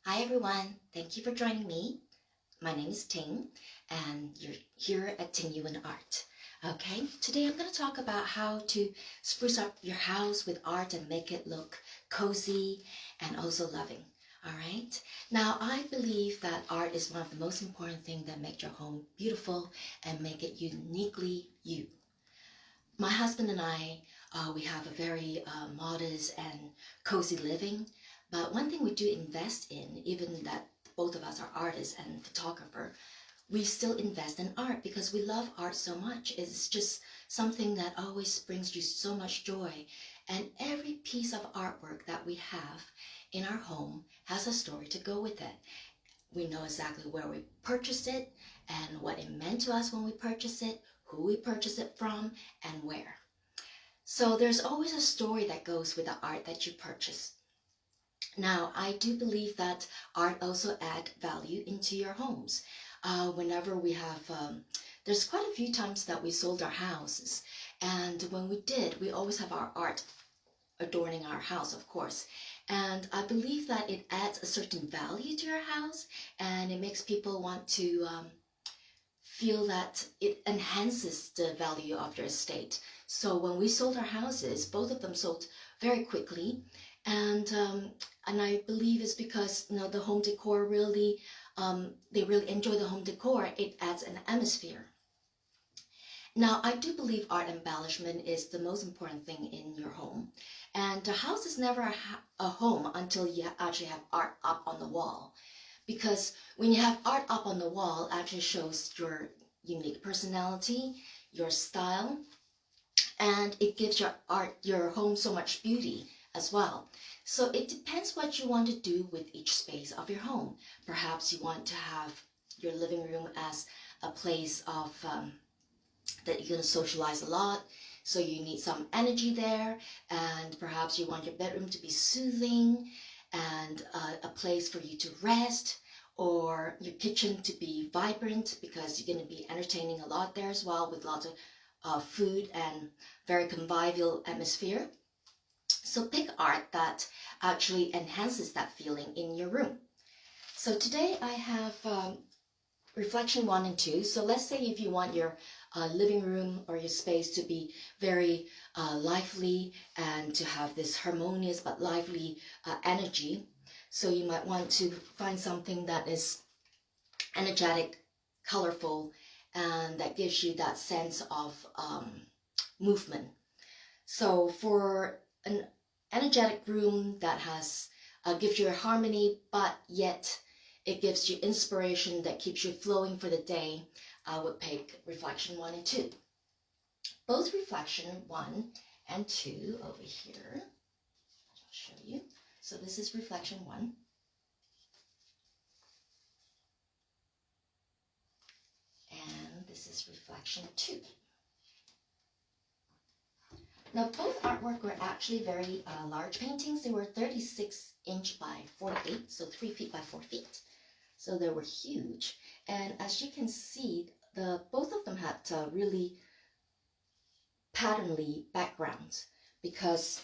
Hi everyone, thank you for joining me. My name is Ting and you're here at Ting Yuan Art. Okay, today I'm going to talk about how to spruce up your house with art and make it look cozy and also loving. All right, now I believe that art is one of the most important things that make your home beautiful and make it uniquely you. My husband and I, we have a very modest and cozy living. But one thing we do invest in, even that both of us are artists and photographer, we still invest in art because we love art so much. It's just something that always brings you so much joy. And every piece of artwork that we have in our home has a story to go with it. We know exactly where we purchased it and what it meant to us when we purchased it, who we purchased it from, and where. So there's always a story that goes with the art that you purchase. Now, I do believe that art also adds value into your homes. Whenever we have, there's quite a few times that we sold our houses. And when we did, we always have our art adorning our house, of course. And I believe that it adds a certain value to your house and it makes people want to feel that it enhances the value of your estate. So when we sold our houses, both of them sold very quickly. And I believe it's because the home decor really, they really enjoy the home decor. It adds an atmosphere. Now, I do believe art embellishment is the most important thing in your home. And the house is never a home until you actually have art up on the wall. Because when you have art up on the wall, it actually shows your unique personality, your style, and it gives your home so much beauty as well. So it depends what you want to do with each space of your home. Perhaps you want to have your living room as a place of that you're going to socialize a lot, so you need some energy there, and perhaps you want your bedroom to be soothing and a place for you to rest, or your kitchen to be vibrant because you're going to be entertaining a lot there as well with lots of food and very convivial atmosphere. So pick art that actually enhances that feeling in your room. So today I have reflection 1 and 2. So let's say if you want your living room or your space to be very lively and to have this harmonious but lively energy. So you might want to find something that is energetic, colorful, and that gives you that sense of movement. So for an energetic room that has gives you a harmony, but yet it gives you inspiration that keeps you flowing for the day, I would pick reflection 1 and 2. Both reflection 1 and 2 over here. I'll show you. So this is reflection 1. And this is reflection 2. Now, both artwork were actually very large paintings. They were 36 inch by 48, so 3 feet by 4 feet. So they were huge. And as you can see, both of them had really patternly backgrounds because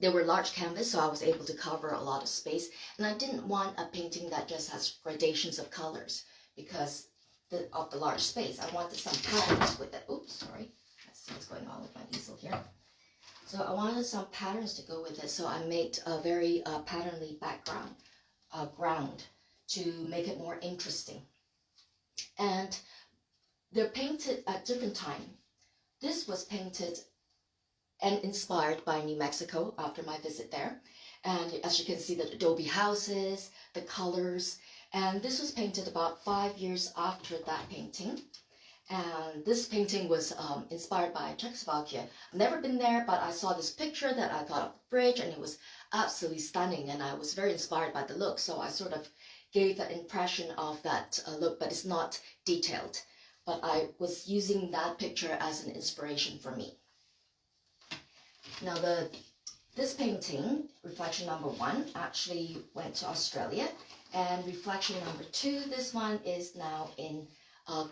they were large canvas, so I was able to cover a lot of space. And I didn't want a painting that just has gradations of colors because of the large space. I wanted some patterns with it. Oops, sorry. Let's see what's going on with my easel here. So I wanted some patterns to go with it, so I made a very patternly background, ground, to make it more interesting. And they're painted at different time. This was painted and inspired by New Mexico after my visit there. And as you can see, the adobe houses, the colors, and this was painted about 5 years after that painting. And this painting was inspired by Czechoslovakia. I've never been there, but I saw this picture that I thought of the bridge, and it was absolutely stunning, and I was very inspired by the look, so I sort of gave that impression of that look, but it's not detailed. But I was using that picture as an inspiration for me. Now this painting, reflection number 1, actually went to Australia, and reflection number 2, this one is now in, I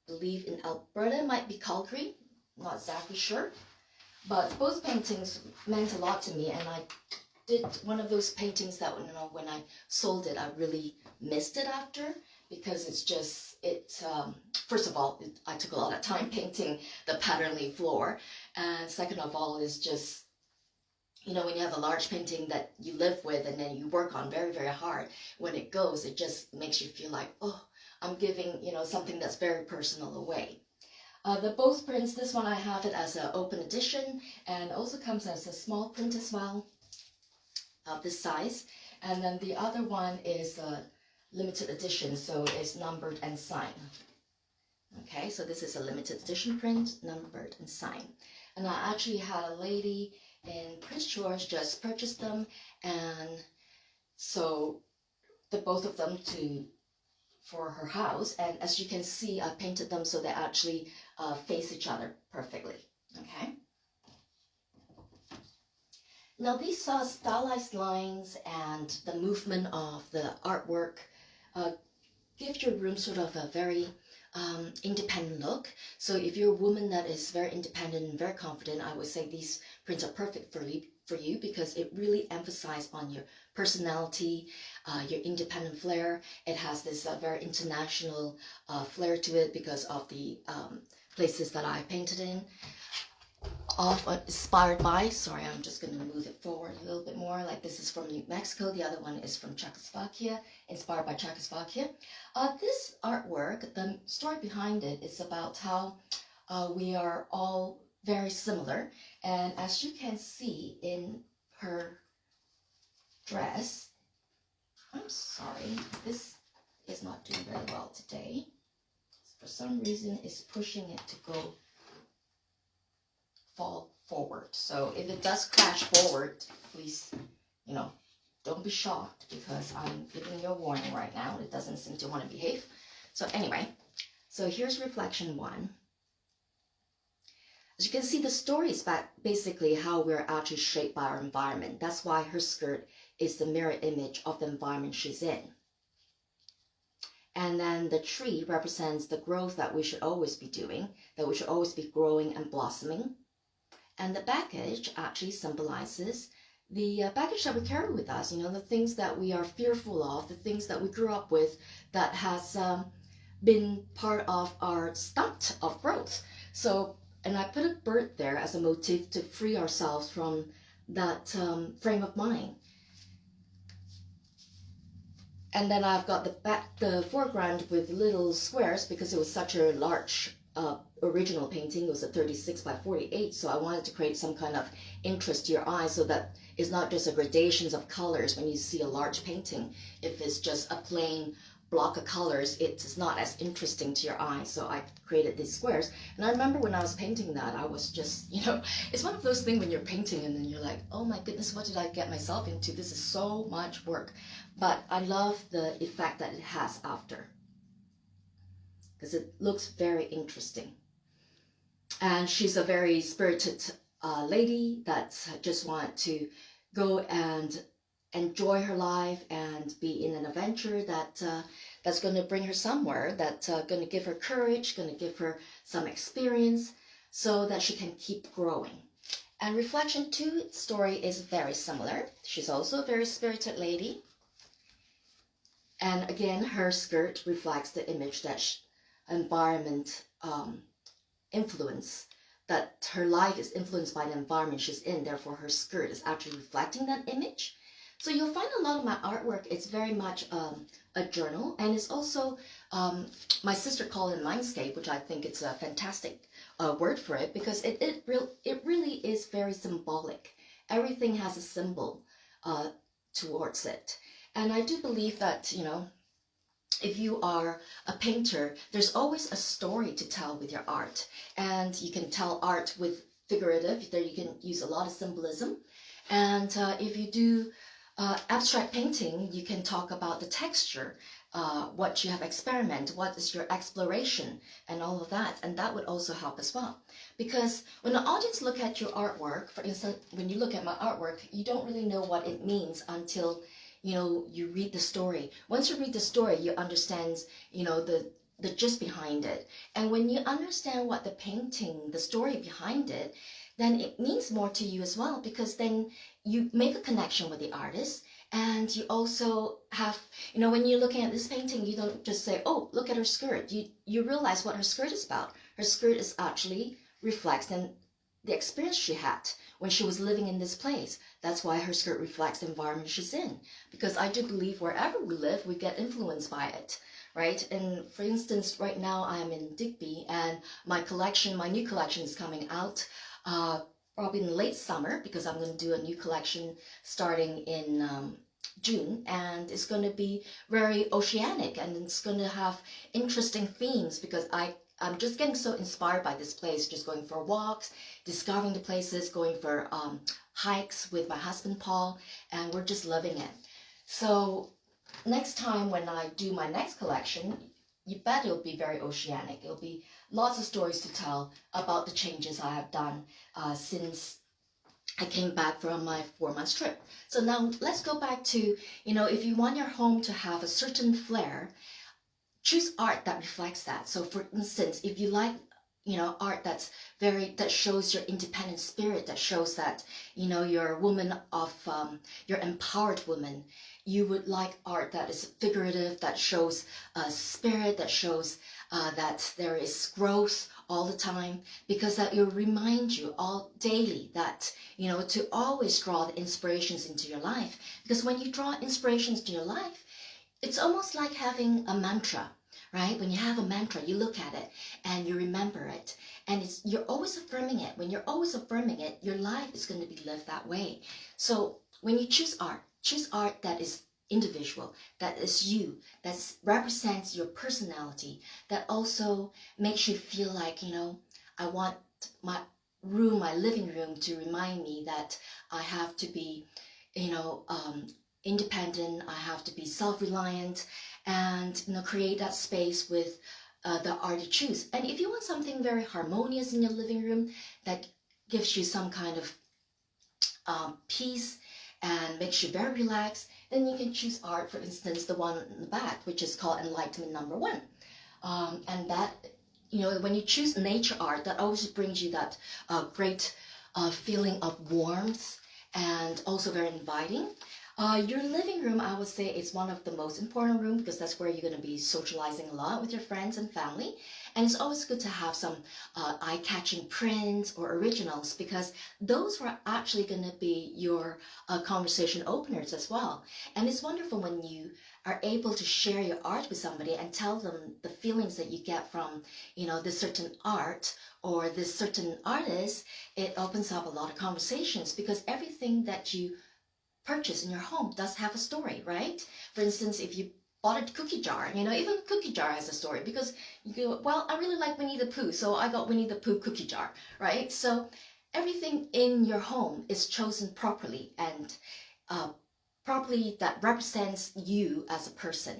believe in Alberta, might be Calgary, not exactly sure. But both paintings meant a lot to me, and I did one of those paintings that, you know, when I sold it, I really missed it after, because it's just, first of all, I took a lot of time painting the patternly floor, and second of all, is just, you know, when you have a large painting that you live with and then you work on very, very hard, when it goes, it just makes you feel like, oh, I'm giving, you know, something that's very personal away. The both prints, this one I have it as an open edition, and also comes as a small print as well, of this size. And then the other one is a limited edition, so it's numbered and signed. Okay, so this is a limited edition print, numbered and signed. And I actually had a lady in Prince George just purchased them, and so the both of them for her house. And as you can see, I painted them so they actually face each other perfectly. Okay. Now these stylized lines and the movement of the artwork give your room sort of a very independent look. So if you're a woman that is very independent and very confident, I would say these prints are perfect for you because it really emphasizes on your personality, your independent flair. It has this very international flair to it because of the places that I painted in. Inspired by, sorry, I'm just going to move it forward a little bit more. Like this is from New Mexico, the other one is from Czechoslovakia, inspired by Czechoslovakia. This artwork, the story behind it is about how we are all very similar. And as you can see in her dress, I'm sorry, this is not doing very well today. For some reason, it's pushing it to go fall forward. So if it does crash forward, please, you know, don't be shocked because I'm giving you a warning right now. It doesn't seem to want to behave. So anyway, so here's reflection one. As you can see, the story is basically how we're actually shaped by our environment. That's why her skirt is the mirror image of the environment she's in. And then the tree represents the growth that we should always be doing, that we should always be growing and blossoming. And the baggage actually symbolizes the baggage that we carry with us, you know, the things that we are fearful of, the things that we grew up with that has been part of our stunt of growth. So, and I put a bird there as a motif to free ourselves from that frame of mind. And then I've got the foreground with little squares because it was such a large original painting. It was a 36 by 48, so I wanted to create some kind of interest to your eye so that it's not just a gradations of colors when you see a large painting. If it's just a plain block of colors, it's not as interesting to your eye, so I created these squares. And I remember when I was painting that, I was just, you know, it's one of those things when you're painting and then you're like, oh my goodness, what did I get myself into? This is so much work. But I love the effect that it has after, because it looks very interesting. And she's a very spirited lady that just wants to go and enjoy her life and be in an adventure that's going to bring her somewhere, that's going to give her courage, going to give her some experience so that she can keep growing. And reflection 2 story is very similar. She's also a very spirited lady. And again, her skirt reflects the image that environment influence, that her life is influenced by the environment she's in. Therefore, her skirt is actually reflecting that image. So you'll find a lot of my artwork, it's very much a journal, and it's also, my sister called it mindscape, which I think it's a fantastic word for it, because it really is very symbolic. Everything has a symbol towards it. And I do believe that, you know, if you are a painter, there's always a story to tell with your art. And you can tell art with figurative, there you can use a lot of symbolism. And if you do abstract painting, you can talk about the texture, what you have experimented, what is your exploration, and all of that. And that would also help as well. Because when the audience look at your artwork, for instance, when you look at my artwork, you don't really know what it means until, you know, you read the story. Once you read the story, you understand, you know, the gist behind it. And when you understand what the painting, the story behind it, then it means more to you as well, because then you make a connection with the artist. And you also have, when you're looking at this painting, you don't just say, oh, look at her skirt. You realize what her skirt is about. Her skirt is actually reflects in the experience she had when she was living in this place. That's why her skirt reflects the environment she's in. Because I do believe wherever we live, we get influenced by it, right? And for instance, right now I'm in Digby, and my new collection is coming out probably in late summer, because I'm going to do a new collection starting in June, and it's going to be very oceanic, and it's going to have interesting themes, because I'm just getting so inspired by this place, just going for walks, discovering the places, going for hikes with my husband Paul, and we're just loving it. So next time when I do my next collection, you bet it'll be very oceanic. It'll be lots of stories to tell about the changes I have done since I came back from my 4-month trip. So now let's go back to, if you want your home to have a certain flair, choose art that reflects that. So for instance, if you like, art that shows your independent spirit, that shows that, you're a woman of, you're empowered woman. You would like art that is figurative, that shows spirit, that shows that there is growth all the time, because that will remind you all daily that, to always draw the inspirations into your life. Because when you draw inspirations to your life, it's almost like having a mantra, right? When you have a mantra, you look at it and you remember it, and you're always affirming it. When you're always affirming it, your life is going to be lived that way. So when you choose art that is individual, that is you, that represents your personality, that also makes you feel like, I want my living room to remind me that I have to be, independent, I have to be self-reliant, and create that space with the art you choose. And if you want something very harmonious in your living room that gives you some kind of peace and makes you very relaxed, then you can choose art, for instance, the one in the back, which is called Enlightenment Number 1. And that, when you choose nature art, that always brings you that great feeling of warmth, and also very inviting. Your living room, I would say, is one of the most important rooms, because that's where you're going to be socializing a lot with your friends and family. And it's always good to have some eye-catching prints or originals, because those are actually going to be your conversation openers as well. And it's wonderful when you are able to share your art with somebody and tell them the feelings that you get from, this certain art or this certain artist. It opens up a lot of conversations, because everything that you purchase in your home does have a story, right? For instance, if you bought a cookie jar, even a cookie jar has a story, because you go, well, I really like Winnie the Pooh, so I got Winnie the Pooh cookie jar, right? So everything in your home is chosen properly, and properly that represents you as a person.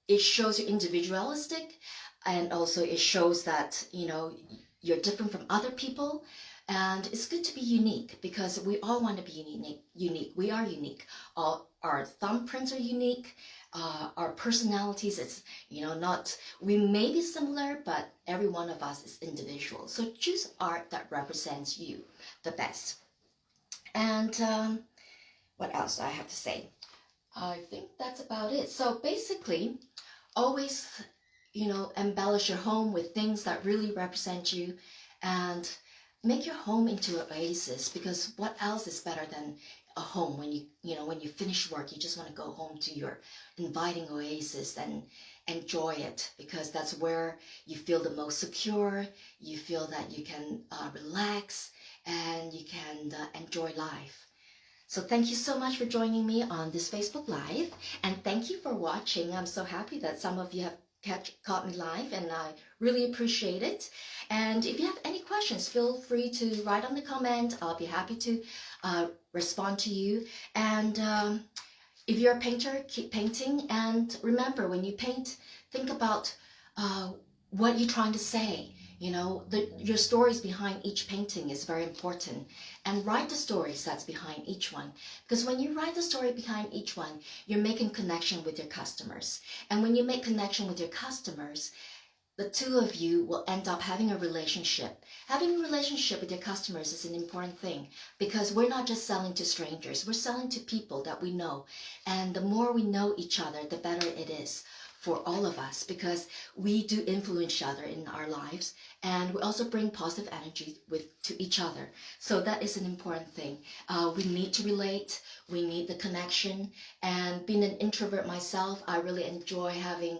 It shows you're individualistic, and also it shows that, you're different from other people. And it's good to be unique, because we all want to be unique. We are unique. Our thumbprints are unique. Our personalities, it's, we may be similar, but every one of us is individual. So choose art that represents you the best. And what else do I have to say? I think that's about it. So basically, always, embellish your home with things that really represent you, and make your home into an oasis, because what else is better than a home? When when you finish work, you just want to go home to your inviting oasis and enjoy it, because that's where you feel the most secure. You feel that you can relax, and you can enjoy life. So thank you so much for joining me on this Facebook Live, and thank you for watching. I'm so happy that some of you have caught me live, and I really appreciate it. And if you have any questions, feel free to write on the comment. I'll be happy to respond to you. And if you're a painter, keep painting. And remember, when you paint, think about what you're trying to say. Your stories behind each painting is very important. And write the stories that's behind each one. Because when you write the story behind each one, you're making connection with your customers. And when you make connection with your customers, the two of you will end up having a relationship. Having a relationship with your customers is an important thing because we're not just selling to strangers, we're selling to people that we know. And the more we know each other, the better it is for all of us because we do influence each other in our lives, and we also bring positive energy to each other. So that is an important thing. We need to relate, we need the connection, and being an introvert myself, I really enjoy having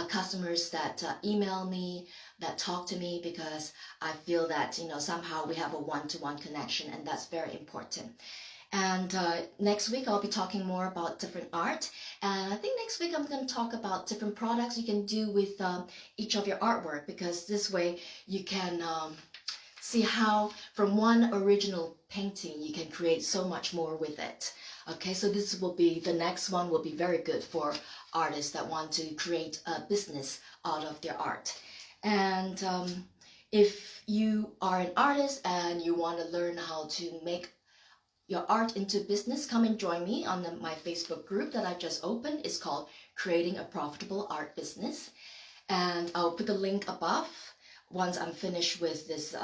customers that email me, that talk to me, because I feel that somehow we have a one-to-one connection, and that's very important. And next week I'll be talking more about different art. And I think next week I'm going to talk about different products you can do with each of your artwork, because this way you can see how from one original painting you can create so much more with it. Okay, so the next one will be very good for artists that want to create a business out of their art. And if you are an artist and you want to learn how to make your art into business, come and join me on my Facebook group that I just opened. It's called Creating a Profitable Art Business. And I'll put the link above once I'm finished with this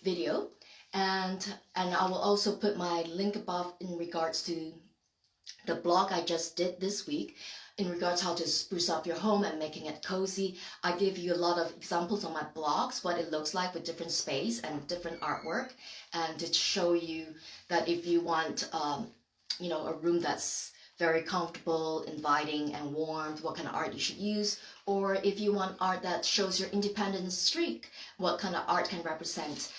video. And I will also put my link above in regards to the blog I just did this week in regards how to spruce up your home and making it cozy. I give you a lot of examples on my blogs, what it looks like with different space and different artwork, and to show you that if you want a room that's very comfortable, inviting, and warm, what kind of art you should use. Or if you want art that shows your independence streak, what kind of art can represent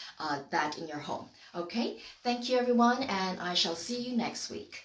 that in your home. Okay, thank you everyone, and I shall see you next week.